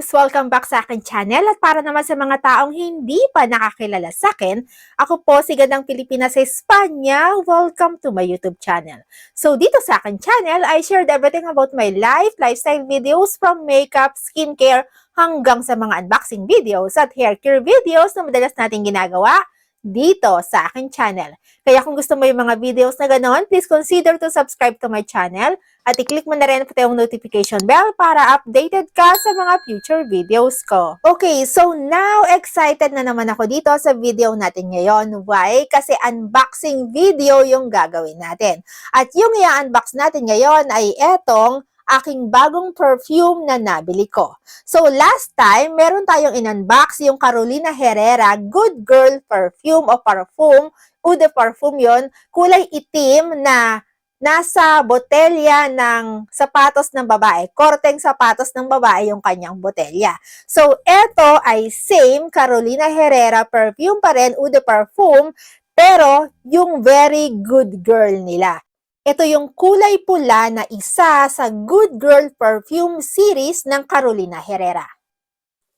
loves! Welcome back sa akin channel at para naman sa mga taong hindi pa nakakilala sa akin, ako po si Gandang Pilipina sa Espanya. Welcome to my YouTube channel. So dito sa akin channel, I shared everything about my life, lifestyle videos from makeup, skincare, hanggang sa mga unboxing videos at hair care videos na madalas natin ginagawa dito sa aking channel. Kaya kung gusto mo yung mga videos na ganon, please consider to subscribe to my channel at i-click mo na rin pati yung notification bell para updated ka sa mga future videos ko. Okay, so now excited na naman ako dito sa video natin ngayon. Why? Kasi unboxing video yung gagawin natin. At yung i-unbox natin ngayon ay etong aking bagong perfume na nabili ko. So last time, meron tayong in-unbox yung Carolina Herrera Good Girl Perfume o Parfum. Eau de Parfum yon, kulay itim na nasa botelya ng sapatos ng babae. Korteng sapatos ng babae yung kanyang botelya. So eto ay same Carolina Herrera Perfume pa rin, Eau de Parfum, pero yung very good girl nila. Ito yung kulay pula na isa sa Good Girl Perfume series ng Carolina Herrera.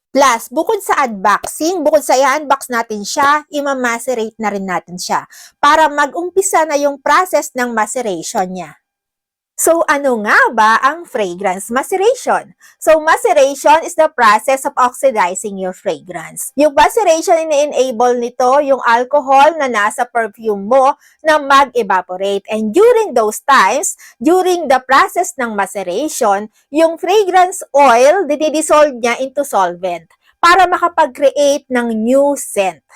Plus, bukod sa unboxing, bukod sa i-unbox natin siya, i-macerate na rin natin siya para mag-umpisa na yung process ng maceration niya. So, ano nga ba ang fragrance maceration? So, maceration is the process of oxidizing your fragrance. Yung maceration, ini-enable nito yung alcohol na nasa perfume mo na mag-evaporate. And during those times, during the process ng maceration, yung fragrance oil, dinidissolve niya into solvent para makapag-create ng new scent.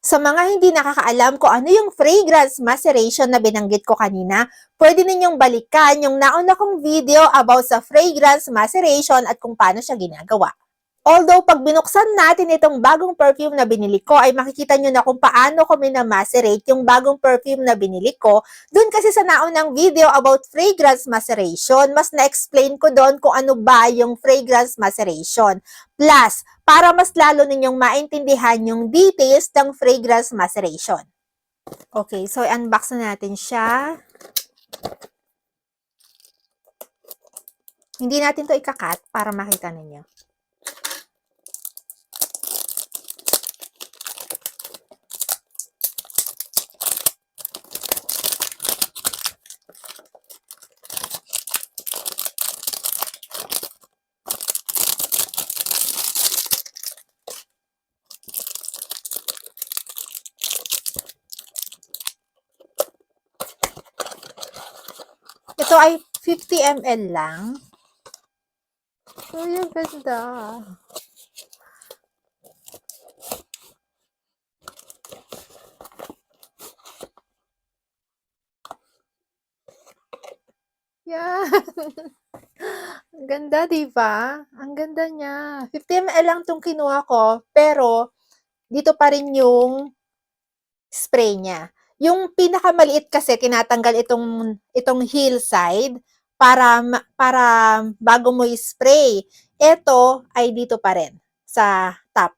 Sa mga hindi nakakaalam kung ano yung fragrance maceration na binanggit ko kanina, pwede ninyong balikan yung nauna kong video about sa fragrance maceration at kung paano siya ginagawa. Although, pag binuksan natin itong bagong perfume na binili ko, ay makikita nyo na kung paano ko minamacerate yung bagong perfume na binili ko. Doon kasi sa naunang video about fragrance maceration, mas na-explain ko doon kung ano ba yung fragrance maceration. Plus, para mas lalo ninyong maintindihan yung details ng fragrance maceration. Okay, so unbox na natin siya. Hindi natin to ikakat para makita ninyo. Ito ay 50 ml lang. Ay, ang ganda. Yan. Ang ganda, diba? Ang ganda niya. 50 ml lang itong kinuha ko, pero dito pa rin yung spray niya. Yung pinakamaliit kasi, tinatanggal itong hillside para bago mo i-spray. Ito ay dito pa rin sa top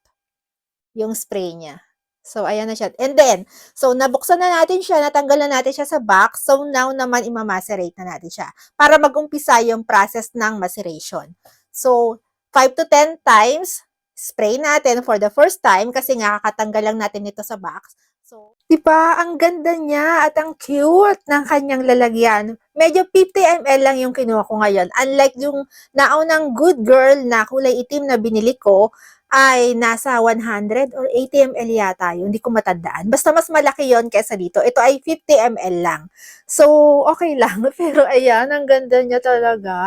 yung spray niya. So, ayan na siya. And then, so nabuksan na natin siya, natanggal na natin siya sa box. So, now naman imamacerate na natin siya para mag-umpisa yung process ng maceration. So, 5 to 10 times, spray natin for the first time kasi nga kakatanggal lang natin ito sa box. So, diba, ang ganda niya at ang cute ng kanyang lalagyan. Medyo 50 ml lang yung kinuha ko ngayon. Unlike yung naunang Good Girl na kulay itim na binili ko, ay nasa 100 or 80 ml yata yun. Hindi ko matandaan. Basta mas malaki yon kesa dito. Ito ay 50 ml lang. So, okay lang. Pero ayan, ang ganda niya talaga.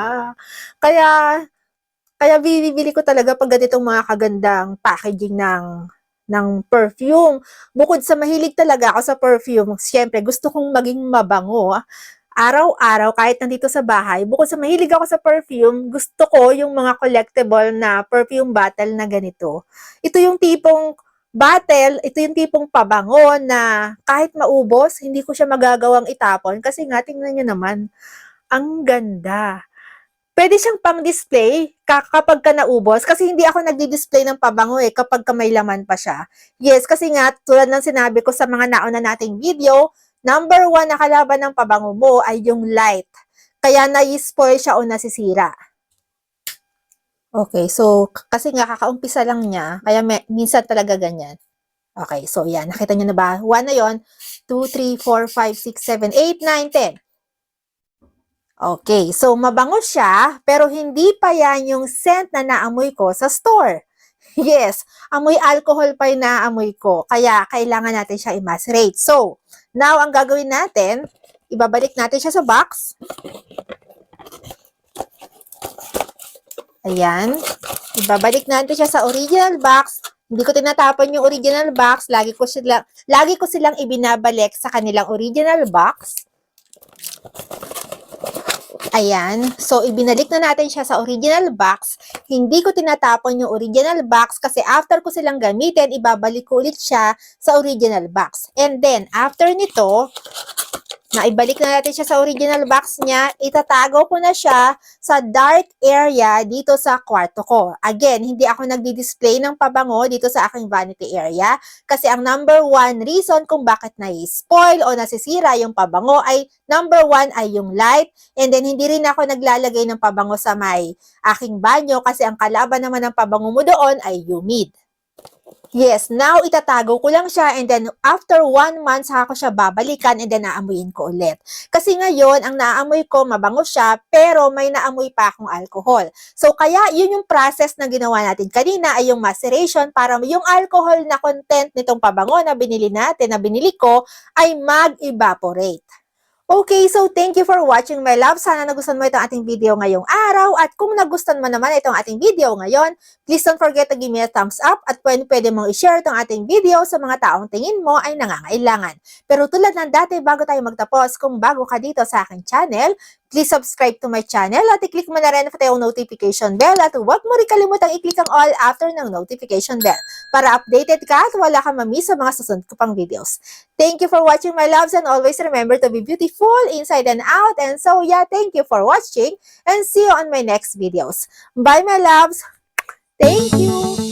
Kaya binibili ko talaga pag ganitong mga kagandang packaging ng perfume. Bukod sa mahilig talaga ako sa perfume, siyempre gusto kong maging mabango. Araw-araw, kahit nandito sa bahay, bukod sa mahilig ako sa perfume, gusto ko yung mga collectible na perfume bottle na ganito. Ito yung tipong bottle, ito yung tipong pabango na kahit maubos, hindi ko siya magagawang itapon kasi nga, tingnan nyo naman, ang ganda. Pwede siyang pang-display kapag ka naubos kasi hindi ako nagdi-display ng pabango kapag ka may laman pa siya. Yes, kasi nga tulad ng sinabi ko sa mga nauna nating video, number 1 na kalaban ng pabango mo ay yung light. Kaya na-spoil siya o nasisira. Okay, so kasi nga kakaumpisa lang niya, kaya minsan talaga ganyan. Okay, so yan, nakita niyo na ba? 1 na yon, 2, 3, 4, 5, 6, 7, 8, 9, 10. Okay, so mabango siya, pero hindi pa yan yung scent na naamoy ko sa store. Yes, amoy alcohol pa yung naamoy ko, kaya kailangan natin siya i-macerate. So, now ang gagawin natin, ibabalik natin siya sa box. Ayan. Ibabalik natin siya sa original box. Hindi ko tinatapon yung original box. Lagi ko silang ibinabalik sa kanilang original box. Ayan. So, ibinalik na natin siya sa original box. Hindi ko tinatapon yung original box kasi after ko silang gamitin, ibabalik ko ulit siya sa original box. And then, after nito, naibalik na natin siya sa original box niya, itatago ko na siya sa dark area dito sa kwarto ko. Again, hindi ako nagdi-display ng pabango dito sa aking vanity area kasi ang number 1 reason kung bakit na-spoil o nasisira yung pabango ay number 1 ay yung light, and then hindi rin ako naglalagay ng pabango sa may aking banyo kasi ang kalaban naman ng pabango mo doon ay humid. Yes, now itatago ko lang siya and then after 1 month saka ko siya babalikan and then aamuyin ko ulit. Kasi ngayon, ang naamoy ko, mabango siya, pero may naamoy pa akong alcohol. So kaya yun yung process na ginawa natin kanina ay yung maceration para yung alcohol na content nitong pabango na binili natin, na binili ko, ay mag-evaporate. Okay, so thank you for watching my love. Sana nagustuhan mo itong ating video ngayong araw. At kung nagustuhan mo naman itong ating video ngayon, please don't forget to give me a thumbs up at pwede mong i-share itong ating video sa mga taong tingin mo ay nangangailangan. Pero tulad ng dati, bago tayo magtapos, kung bago ka dito sa aking channel, please subscribe to my channel at i-click mo na rin ang notification bell at huwag mo rin kalimutang i-click ang all after ng notification bell para updated ka at wala kang mamiss sa mga susunod ko pang videos. Thank you for watching my loves and always remember to be beautiful inside and out. And so yeah, thank you for watching and see you on my next videos. Bye my loves! Thank you!